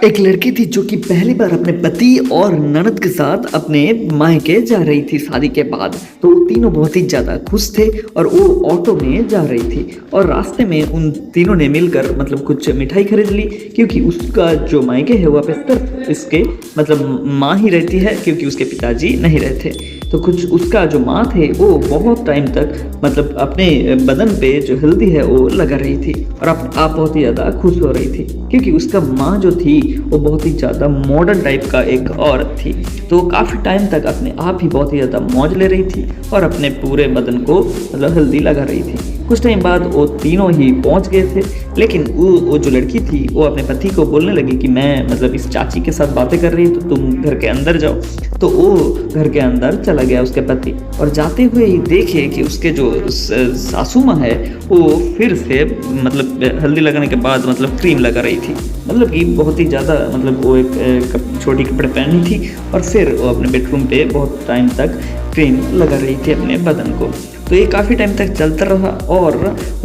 एक लड़की थी जो कि पहली बार अपने पति और ननद के साथ अपने मायके जा रही थी शादी के बाद। तो वो तीनों बहुत ही ज़्यादा खुश थे और वो ऑटो में जा रही थी और रास्ते में उन तीनों ने मिलकर मतलब कुछ मिठाई खरीद ली, क्योंकि उसका जो मायके है वहाँ पे सिर्फ इसके मतलब माँ ही रहती है, क्योंकि उसके पिताजी नहीं रहते। तो कुछ उसका जो माँ थे वो बहुत टाइम तक मतलब अपने बदन पे जो हल्दी है वो लगा रही थी और आप बहुत ही ज़्यादा खुश हो रही थी, क्योंकि उसका माँ जो थी वो बहुत ही ज़्यादा मॉडर्न टाइप का एक औरत थी। तो काफ़ी टाइम तक अपने आप ही बहुत ही ज़्यादा मौज ले रही थी और अपने पूरे बदन को मतलब हल्दी लगा रही थी। कुछ टाइम बाद वो तीनों ही पहुंच गए थे, लेकिन वो जो लड़की थी वो अपने पति को बोलने लगी कि मैं मतलब इस चाची के साथ बातें कर रही हूँ, तो तुम घर के अंदर जाओ। तो वो घर के अंदर चला गया उसके पति, और जाते हुए ही देखे कि उसके जो सासू माँ है वो फिर से मतलब हल्दी लगाने के बाद मतलब क्रीम लगा रही थी। मतलब कि बहुत ही ज़्यादा मतलब वो एक छोटी कपड़े पहनी थी और फिर वो अपने बेडरूम पे बहुत टाइम तक क्रीम लगा रही थी अपने बदन को। तो ये काफ़ी टाइम तक चलता रहा और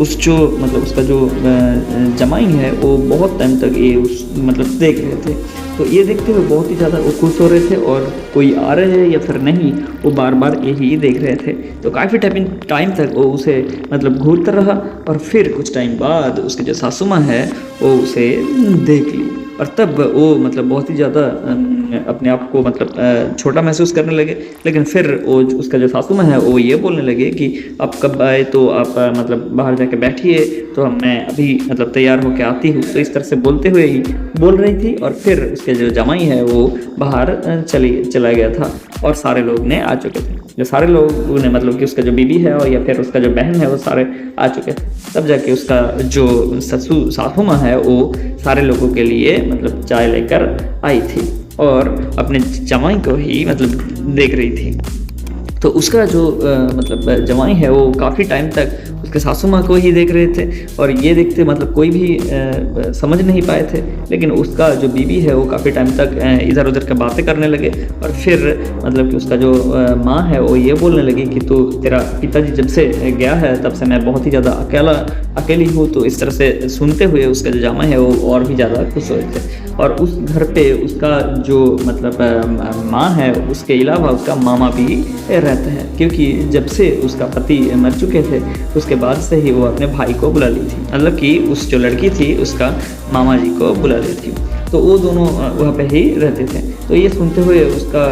उस जो मतलब उसका जो जमाई है वो बहुत टाइम तक ये उस मतलब देख रहे थे। तो ये देखते हुए बहुत ही ज़्यादा वो खुश हो रहे थे और कोई आ रहे हैं या फिर नहीं, वो बार बार यही देख रहे थे। तो काफ़ी टाइम तक वो उसे मतलब घूरता रहा और फिर कुछ टाइम बाद उसके जो सासू माँ है वो उसे देख ली, और तब वो मतलब बहुत ही ज़्यादा अपने आप को मतलब छोटा महसूस करने लगे। लेकिन फिर वो उसका जो सासू माँ है वो ये बोलने लगे कि आप कब आए, तो आप मतलब बाहर जाके बैठिए, तो मैं अभी मतलब तैयार होके आती हूँ। तो इस तरह से बोलते हुए ही बोल रही थी और फिर उसके जो जमाई है वो बाहर चला गया था और सारे लोग ने आ चुके थे। जो सारे लोग ने मतलब कि उसका जो बीबी है और या फिर उसका जो बहन है वो सारे आ चुके थे। तब जाके उसका जो सासू माँ है वो सारे लोगों के लिए मतलब चाय लेकर आई थी और अपने जमाई को ही मतलब देख रही थी। तो उसका जो मतलब जवाई है वो काफ़ी टाइम तक उसके सासू माँ को ही देख रहे थे और ये देखते मतलब कोई भी समझ नहीं पाए थे। लेकिन उसका जो बीबी है वो काफ़ी टाइम तक इधर उधर की बातें करने लगे और फिर मतलब कि उसका जो माँ है वो ये बोलने लगी कि तो तेरा पिताजी जब से गया है तब से मैं बहुत ही ज़्यादा अकेली हूँ। तो इस तरह से सुनते हुए उसका जो जामा है वो और भी ज़्यादा खुश हुए थे। और उस घर पे उसका जो मतलब माँ है उसके अलावा उसका मामा भी रहते हैं, क्योंकि जब से उसका पति मर चुके थे उसके बाद से ही वो अपने भाई को बुला ली थी, मतलब कि उस जो लड़की थी उसका मामा जी को बुला ली थी। तो वो दोनों वहाँ पे ही रहते थे। तो ये सुनते हुए उसका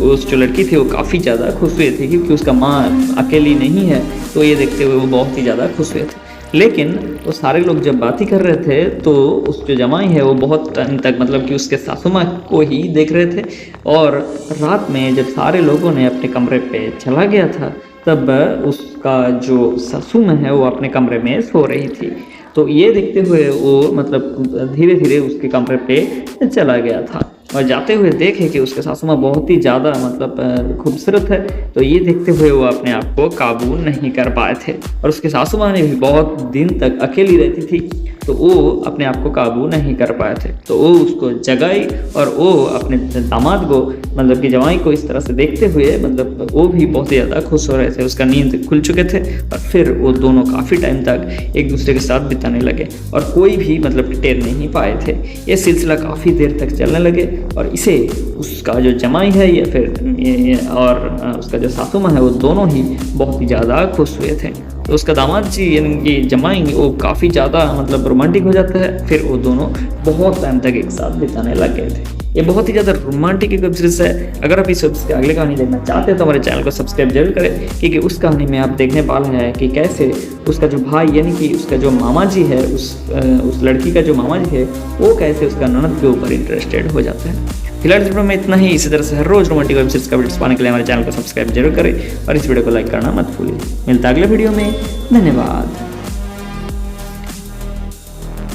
उस जो लड़की थी वो काफ़ी ज़्यादा खुश हुए थे, क्योंकि उसका माँ अकेली नहीं है। तो ये देखते हुए वो बहुत ही ज़्यादा खुश हुए थे। लेकिन वो सारे लोग जब बात ही कर रहे थे तो उस जो जमाई है वो बहुत टाइम तक मतलब कि उसके सासू माँ को ही देख रहे थे। और रात में जब सारे लोगों ने अपने कमरे पे चला गया था तब उसका जो सासू माँ है वो अपने कमरे में सो रही थी। तो ये देखते हुए वो मतलब धीरे धीरे उसके कमरे पे चला गया था और जाते हुए देखे कि उसके सासू माँ बहुत ही ज़्यादा मतलब खूबसूरत है। तो ये देखते हुए वो अपने आप को काबू नहीं कर पाए थे और उसके सासू माँ ने भी बहुत दिन तक अकेली रहती थी, तो वो अपने आप को काबू नहीं कर पाए थे। तो वो उसको जगाई और वो अपने दामाद को मतलब कि जवाई को इस तरह से देखते हुए मतलब वो भी बहुत ही ज़्यादा खुश हो रहे थे। उसका नींद खुल चुके थे और फिर वो दोनों काफ़ी टाइम तक एक दूसरे के साथ बिताने लगे और कोई भी मतलब टेर नहीं पाए थे। ये सिलसिला काफ़ी देर तक चलने लगे और इसे उसका जो जमाई है या फिर और उसका जो सासू माँ है वो दोनों ही बहुत ही ज़्यादा खुश हुए थे। तो उसका दामाद जी यानी कि जमाई वो काफ़ी ज़्यादा मतलब रोमांटिक हो जाता है। फिर वो दोनों बहुत टाइम तक एक साथ बिताने लग गए थे। ये बहुत ही ज़्यादा रोमांटिक एक वेब सीरीज है। अगर आप इस की अगली कहानी देखना चाहते हैं तो हमारे चैनल को सब्सक्राइब जरूर करें, क्योंकि उस कहानी में आप देखने वाले हैं कि कैसे उसका जो भाई यानी कि उसका जो मामा जी है उस लड़की का जो मामा जी है वो कैसे उसका ननद के ऊपर इंटरेस्टेड हो जाता है। फिलहाल इस वीडियो में इतना ही। इसी तरह से हर रोज रोमांटिक वेब सीरीज का वीडियो पाने के लिए हमारे चैनल को सब्सक्राइब जरूर करें और इस वीडियो को लाइक करना मत भूलिए। मिलता है अगले वीडियो में। धन्यवाद।